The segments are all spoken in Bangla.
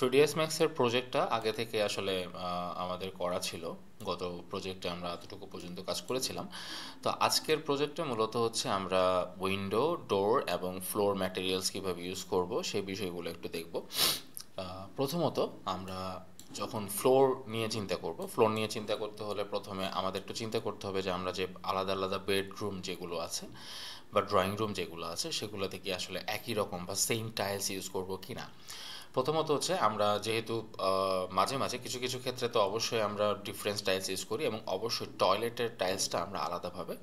3ds max এর প্রজেক্টটা আগে থেকে আসলে আমাদের করা ছিল। গত প্রজেক্টে আমরা এতটুকু পর্যন্ত কাজ করেছিলাম। তো আজকের প্রজেক্টে মূলত হচ্ছে আমরা উইন্ডো, ডোর এবং ফ্লোর ম্যাটেরিয়ালস কিভাবে ইউজ করব সেই বিষয়গুলো একটু দেখব। প্রথমত আমরা যখন ফ্লোর নিয়ে চিন্তা করতে হলে প্রথমে আমাদের একটু চিন্তা করতে হবে যে আমরা যে আলাদা আলাদা বেডরুম যেগুলো আছে বা ড্রয়িং রুম যেগুলো আছে সেগুলোতে কি আসলে একই রকম বা সেম টাইলস ইউজ করব কি না। প্রথমত হচ্ছে আমরা যেহেতু মাঝে মাঝে কিছু কিছু ক্ষেত্রে তো অবশ্যই আমরা ডিফারেন্স টাইলস ইউজ করি এবং অবশ্যই টয়লেটের টাইলসটা আমরা আলাদাভাবে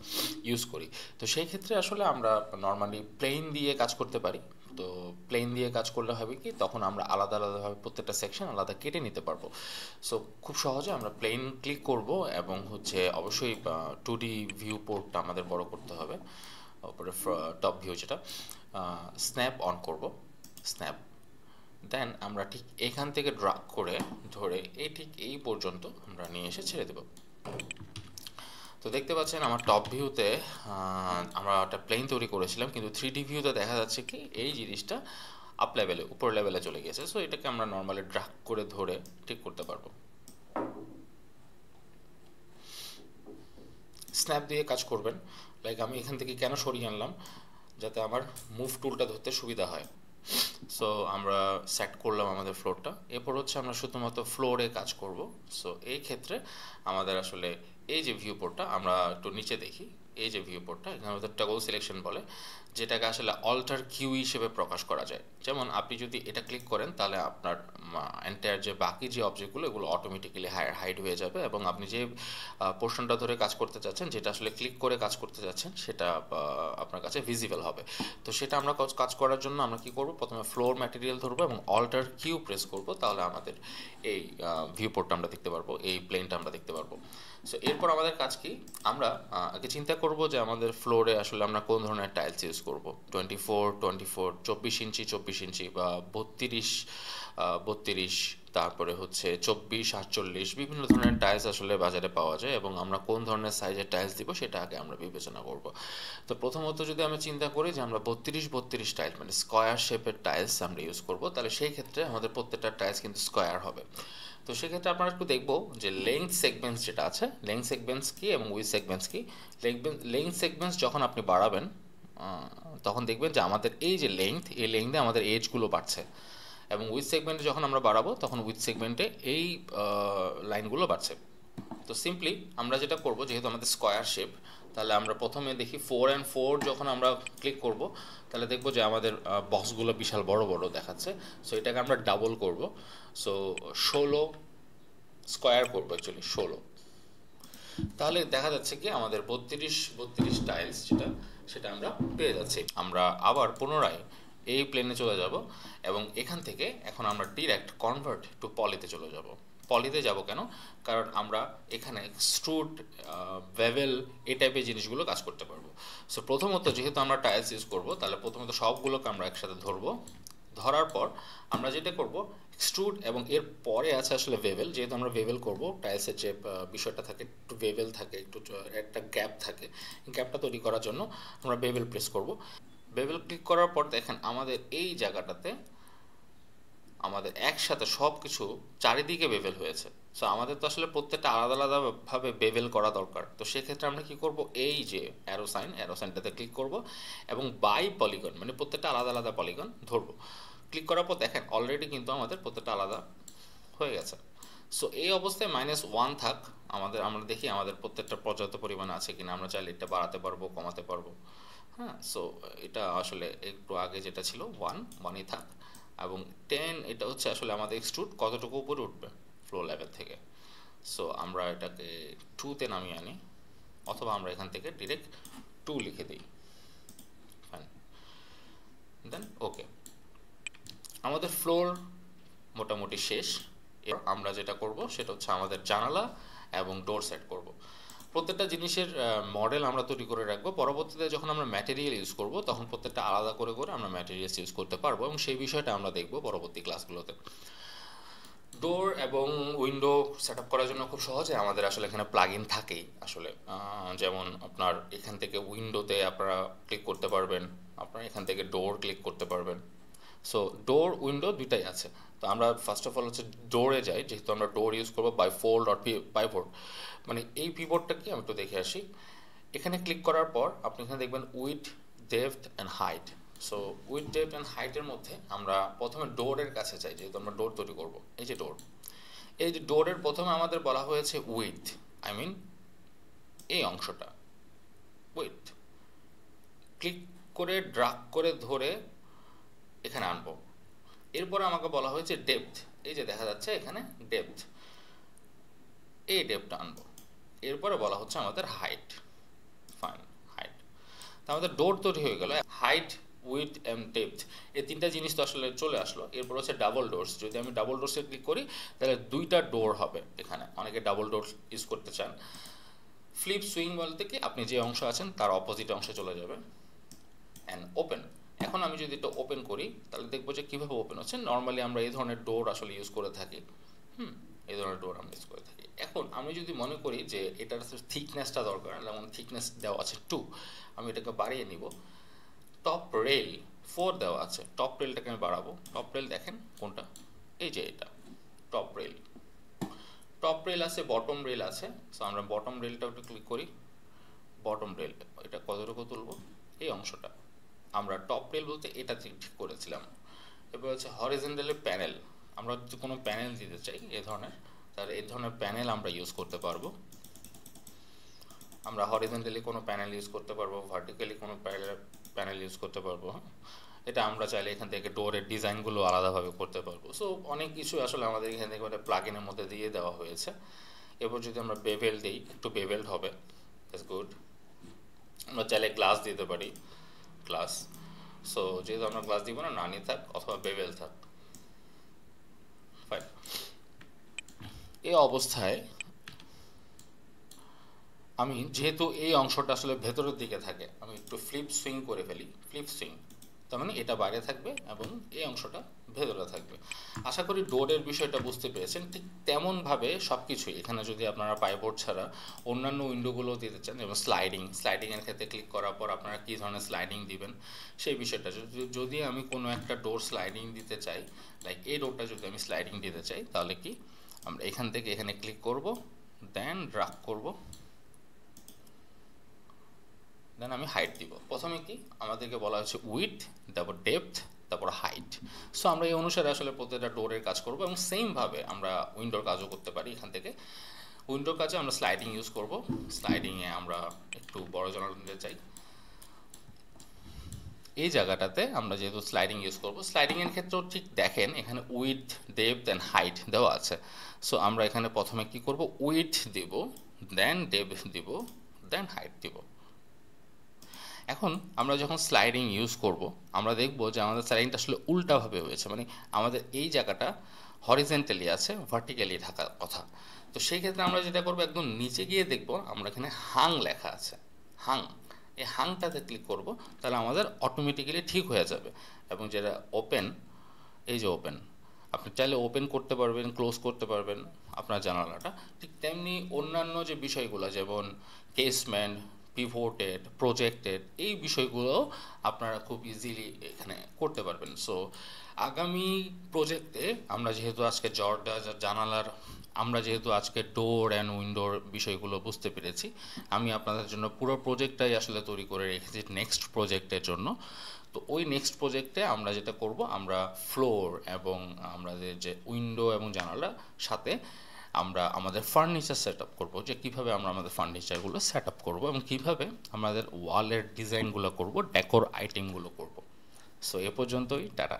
ইউজ করি। তো সেই ক্ষেত্রে আসলে আমরা নর্মালি প্লেন দিয়ে কাজ করতে পারি। তো প্লেন দিয়ে কাজ করলে হবে কি তখন আমরা আলাদা আলাদাভাবে প্রত্যেকটা সেকশন আলাদা কেটে নিতে পারবো। সো খুব সহজে আমরা প্লেন ক্লিক করব এবং হচ্ছে অবশ্যই 2D ভিউ পোর্টটা আমাদের বড় করতে হবে। উপরে টপ ভিউ যেটা স্ন্যাপ অন করব, স্ন্যাপ। দেন আমরা ঠিক এখান থেকে ড্রাগ করে ধরে ঠিক এই পর্যন্ত আমরা নিয়ে এসে ছেড়ে দেব। তো দেখতে পাচ্ছেন আমার টপ ভিউতে আমরা একটা প্লেন তৈরি করেছিলাম, কিন্তু 3D ভিউতে দেখা যাচ্ছে কি এই জিনিসটা আপ লেভেলে, উপর লেভেলে চলে গেছে। সো এটাকে আমরা নর্মালি ড্রাগ করে ধরে ঠিক করতে পারবো। স্ন্যাপ দিয়ে কাজ করবেন। লাইক আমি এখান থেকে কেন সরিয়ে আনলাম, যাতে আমার মুভ টুলটা ধরতে সুবিধা হয়। সো আমরা সেট করলাম আমাদের ফ্লোরটা, এরপর হচ্ছে আমরা শুধুমাত্র ফ্লোরে কাজ করব। সো এই ক্ষেত্রে আমাদের আসলে এই যে ভিউ পোর্টটা আমরা একটু নিচে দেখি, এই যে ভিউ পোর্টটা এখানে আমাদের টগল সিলেকশন বলে, যেটাকে আসলে অল্টার কিউ হিসেবে প্রকাশ করা যায়। যেমন আপনি যদি এটা ক্লিক করেন তাহলে আপনার এন্টায়ার যে বাকি যে অবজেক্টগুলো এগুলো অটোমেটিক্যালি হাইড হয়ে যাবে এবং আপনি যে পোর্শনটা ধরে কাজ করতে চাচ্ছেন, যেটা আসলে ক্লিক করে কাজ করতে চাচ্ছেন, সেটা আপনার কাছে ভিজিবল হবে। তো সেটা আমরা কাজ করার জন্য আমরা কি করব, প্রথমে ফ্লোর ম্যাটেরিয়াল ধরবো এবং অল্টার কিউ প্রেস করব, তাহলে আমাদের এই ভিউ পোর্টটা আমরা দেখতে পারবো, এই প্লেনটা আমরা দেখতে পারবো। সো এরপর আমাদের কাজ কি, আমরা আগে চিন্তা করব যে আমাদের ফ্লোরে আসলে আমরা কোন ধরনের টাইলস ইউজ করব। 24 24 24 ইঞ্চি বা 32 তারপরে হচ্ছে 24 48 বিভিন্ন ধরনের টাইলস আসলে বাজারে পাওয়া যায় এবং আমরা কোন ধরনের সাইজের টাইলস দিব সেটা আগে আমরা বিবেচনা করব। তো প্রথমত যদি আমরা চিন্তা করি যে আমরা 32 টাইলস মানে স্কোয়ার শেপের টাইলস আমরা ইউজ করব, তাহলে সেই ক্ষেত্রে আমাদের প্রত্যেকটা টাইলস কিন্তু স্কোয়ার হবে। তো সেক্ষেত্রে আপনারা একটু দেখবো যে লেংথ সেগমেন্টস যেটা আছে, লেংথ সেগমেন্টস কি এবং উইথ সেগমেন্টস কি। লেংথ সেগমেন্টস যখন আপনি বাড়াবেন তখন দেখবেন যে আমাদের এই যে লেংথ, এই লেংথে আমাদের এজগুলো বাড়ছে এবং উইথ সেগমেন্টে যখন আমরা বাড়াবো তখন উইথ সেগমেন্টে এই লাইনগুলো বাড়ছে। তো সিম্পলি আমরা যেটা করব, যেহেতু আমাদের স্কোয়ার শেপ, তাহলে আমরা প্রথমে দেখি 4 and 4 যখন আমরা ক্লিক করব তাহলে দেখব যে আমাদের বক্সগুলো বিশাল বড় বড় দেখাচ্ছে। সো এটাকে আমরা ডাবল করব। সো 16 স্কোয়ার করবো, অ্যাকচুয়ালি 16। তাহলে দেখা যাচ্ছে কি আমাদের 32 টাইলস যেটা, সেটা আমরা পেয়ে যাচ্ছি। আমরা আবার পুনরায় এই প্লেনে চলে যাব এবং এখান থেকে এখন আমরা ডিরেক্ট কনভার্ট টু পলিতে চলে যাব। পলিতে যাব কেন, কারণ আমরা এখানে এক্সট্রুড, ভেভেল এই টাইপের জিনিসগুলো কাজ করতে পারবো। সো প্রথমত যেহেতু আমরা টাইলস ইউজ করব, তাহলে প্রথমত সবগুলোকে আমরা একসাথে ধরবো। ধরার পর আমরা যেটা করব, এক্সট্রুড এবং এর পরে আছে আসলে ভেভেল। যেহেতু আমরা ভেভেল করব, টাইলসের যে বিষয়টা থাকে একটু ভেভেল থাকে, একটু একটা গ্যাপ থাকে, গ্যাপটা তৈরি করার জন্য আমরা ভেভেল প্রেস করব। ভেভেল ক্লিক করার পর দেখেন আমাদের এই জায়গাটাতে আমাদের একসাথে সব কিছু চারিদিকে বেভেল হয়েছে। সো আমাদের তো আসলে প্রত্যেকটা আলাদা আলাদাভাবে বেভেল করা দরকার। তো সেক্ষেত্রে আমরা কি করব, এই যে অ্যারো সাইনটাতে ক্লিক করব এবং বাই পলিগন মানে প্রত্যেকটা আলাদা আলাদা পলিগন ধরবো। ক্লিক করার পর দেখেন অলরেডি কিন্তু আমাদের প্রত্যেকটা আলাদা হয়ে গেছে। সো এই অবস্থায় -1 থাক, আমরা দেখি আমাদের প্রত্যেকটা পর্যাপ্ত পরিমাণে আছে কিনা। আমরা চাইলে এটা বাড়াতে পারবো, কমাতে পারবো। হ্যাঁ, সো এটা আসলে একটু আগে যেটা ছিল 1ই থাক এবং 10 এটা হচ্ছে আসলে আমাদের এক্সট্রুড কতটুকু উপরে উঠবে ফ্লো লেভেল থেকে। সো আমরা এটাকে 2তে নামিয়ে আনি, অথবা আমরা এখান থেকে ডিরেক্ট 2 লিখে দিই। ফাইন, দেন ওকে। আমাদের ফ্লোর মোটামুটি শেষ। এবার আমরা যেটা করব সেটা হচ্ছে আমাদের জানালা এবং ডোর সেট করব। প্রত্যেকটা জিনিসের মডেল আমরা তৈরি করে রাখবো। পরবর্তীতে যখন আমরা ম্যাটেরিয়াল ইউজ করব তখন প্রত্যেকটা আলাদা করে করে আমরা ম্যাটেরিয়ালস ইউজ করতে পারবো এবং সেই বিষয়টা আমরা দেখব পরবর্তী ক্লাসগুলোতে। ডোর এবং উইন্ডো সেট আপ করার জন্য খুব সহজে আমাদের আসলে এখানে প্লাগ ইন থাকেই আসলে। যেমন আপনার এখান থেকে উইন্ডোতে আপনারা ক্লিক করতে পারবেন, আপনারা এখান থেকে ডোর ক্লিক করতে পারবেন। সো ডোর উইন্ডো দুইটাই আছে। তো আমরা ফার্স্ট অফ অল হচ্ছে ডোরে যাই, যেহেতু আমরা ডোর ইউজ করবো বাই ফোল্ড আর পাইভট, মানে এই পিভটটা কি আমি একটু দেখে আসি। এখানে ক্লিক করার পর আপনি এখানে দেখবেন width, depth and height. So width, depth and হাইটের মধ্যে আমরা প্রথমে ডোরের কাছে চাই, যেহেতু আমরা ডোর তৈরি করব। এই যে ডোর, এই যে ডোরের প্রথমে আমাদের বলা হয়েছে উইথ, আই মিন এই অংশটা উইথ। ক্লিক করে ড্রাগ করে ধরে এখানে আনবো। এরপর আমাকে বলা হয়েছে ডেপথ, এই যে দেখা যাচ্ছে এখানে ডেপথ, এই ডেপথটা আনবো। এরপরে বলা হচ্ছে আমাদের হাইট, ফাইন হাইট। তো আমাদের ডোর তৈরি হয়ে গেল। হাইট, উইথ অ্যান্ড ডেপথ, এই তিনটা জিনিস তো আসলে চলে আসলো। এরপর হচ্ছে ডাবল ডোরস। যদি আমি ডাবল ডোরসে ক্লিক করি তাহলে দুইটা ডোর হবে এখানে, অনেকে ডাবল ডোর ইউজ করতে চান। ফ্লিপ সুইং বলতে কি আপনি যে অংশ আছেন তার অপোজিট অংশে চলে যাবে। অ্যান্ড ওপেন, এখন আমি যদি এটা ওপেন করি তাহলে দেখবো যে কীভাবে ওপেন হচ্ছে। নর্মালি আমরা এই ধরনের ডোর আসলে ইউজ করে থাকি, এই ধরনের ডোর আমরা ইউজ করে থাকি। এখন আমি যদি মনে করি যে এটার থিকনেসটা দরকার, যেমন থিকনেস দেওয়া আছে 2, আমি এটাকে বাড়িয়ে নিব। টপ রেল 4 দেওয়া আছে, টপ রেলটাকে আমি বাড়াবো। টপ রেল দেখেন কোনটা, এই যে এটা টপ রেল। টপ রেল আছে, বটম রেল আছে। সো আমরা বটম রেলটা একটু ক্লিক করি। বটম রেল এটা কতটুকু তুলবো, এই অংশটা। আমরা টপ রেল বলতে এটা ঠিক করেছিলাম। এবার হচ্ছে হরিজন্টালি প্যানেল, আমরা যদি কোনো প্যানেল দিতে চাই এ ধরনের, তাহলে এই ধরনের প্যানেল আমরা ইউজ করতে পারবো। আমরা হরিজন্টালি কোনো প্যানেল ইউজ করতে পারবো, ভার্টিক্যালি কোনো প্যানেল ইউজ করতে পারবো। এটা আমরা চাইলে এখান থেকে ডোরের ডিজাইনগুলো আলাদাভাবে করতে পারবো। সো অনেক কিছু আসলে আমাদের এখান থেকে মানে প্লাগইনের মধ্যে দিয়ে দেওয়া হয়েছে। এরপর যদি আমরা বেভেল দিই, একটু বেভেলড হবে, দ্যাটস গুড। আমরা চাইলে গ্লাস দিতে পারি, গ্লাস। সো যেহেতু আমরা গ্লাস দিব না, নানি থাক অথবা বেভেল থাক, ফাইন। এই অবস্থায় আমি যেহেতু এই অংশটা আসলে ভেতরের দিকে থাকে, আমি একটু ফ্লিপ সুইং করে ফেলি। ফ্লিপ সুইং তার মানে এটা বাইরে থাকবে এবং এই অংশটা ভেতরে থাকবে। আশা করি ডোরের বিষয়টা বুঝতে পেরেছেন। ঠিক তেমনভাবে সব কিছুই এখানে যদি আপনারা পাইবোর্ড ছাড়া অন্যান্য উইন্ডোগুলো দিতে চান, যেমন স্লাইডিংয়ের ক্ষেত্রে ক্লিক করার পর আপনারা কী ধরনের স্লাইডিং দিবেন সেই বিষয়টা। যদি আমি কোনো একটা ডোর স্লাইডিং দিতে চাই, লাইক এই ডোরটা যদি আমি স্লাইডিং দিতে চাই, তাহলে কি আমরা এখান থেকে এখানে ক্লিক করব, দেন ড্রাগ করব, দেন আমি হাইট দিব। প্রথমে কি আমাদেরকে বলা হচ্ছে উইথ, তারপর ডেপথ, তারপর হাইট। সো আমরা এই অনুসারে আসলে প্রত্যেকটা ডোরের কাজ করব এবং সেমভাবে আমরা উইন্ডোর কাজও করতে পারি। এখান থেকে উইন্ডোর কাজে আমরা স্লাইডিং ইউজ করব। স্লাইডিংয়ে আমরা একটু বড় জানালা নিতে চাই, এই জায়গাটাতে আমরা যেহেতু স্লাইডিং ইউজ করব, স্লাইডিংয়ের ক্ষেত্রেও ঠিক দেখেন এখানে উইথ, ডেপথ অ্যান্ড হাইট দেওয়া আছে। সো আমরা এখানে প্রথমে কি করব, উইথ দিব, দেন ডেপথ দিব, দেন হাইট দিব। এখন আমরা যখন স্লাইডিং ইউজ করব, আমরা দেখব যে আমাদের স্লাইডিংটা আসলে উল্টাভাবে হয়েছে, মানে আমাদের এই জায়গাটা হরিজেন্টালি আছে, ভার্টিক্যালি থাকার কথা। তো সেই ক্ষেত্রে আমরা যেটা করব, একদম নিচে গিয়ে দেখব আমরা এখানে হাং লেখা আছে, হাং। এই হাংটাতে ক্লিক করব, তাহলে আমাদের অটোমেটিক্যালি ঠিক হয়ে যাবে। এবং যেটা ওপেন, এই যে ওপেন, আপনি চাইলে ওপেন করতে পারবেন, ক্লোজ করতে পারবেন আপনার জানালাটা। ঠিক তেমনি অন্যান্য যে বিষয়গুলো, যেমন কেসমেন্ট, পিভোটেড, প্রজেক্টেড, এই বিষয়গুলো আপনারা খুব ইজিলি এখানে করতে পারবেন। সো আগামী প্রজেক্টে আমরা যেহেতু আজকে জানালার, আমরা যেহেতু আজকে ডোর অ্যান্ড উইন্ডোর বিষয়গুলো বুঝতে পেরেছি, আমি আপনাদের জন্য পুরো প্রজেক্টটাই আসলে তৈরি করে রেখেছি নেক্সট প্রজেক্টের জন্য। তো ওই নেক্সট প্রজেক্টে আমরা যেটা করব, আমরা ফ্লোর এবং আমাদের যে উইন্ডো এবং জানালার সাথে আমরা আমাদের ফার্নিচার সেট আপ করবো, যে কীভাবে আমরা আমাদের ফার্নিচারগুলো সেট আপ করবো এবং কীভাবে আমাদের ওয়ালের ডিজাইনগুলো করব, ডেকোর আইটেমগুলো করব। সো এ পর্যন্তই, টাটা।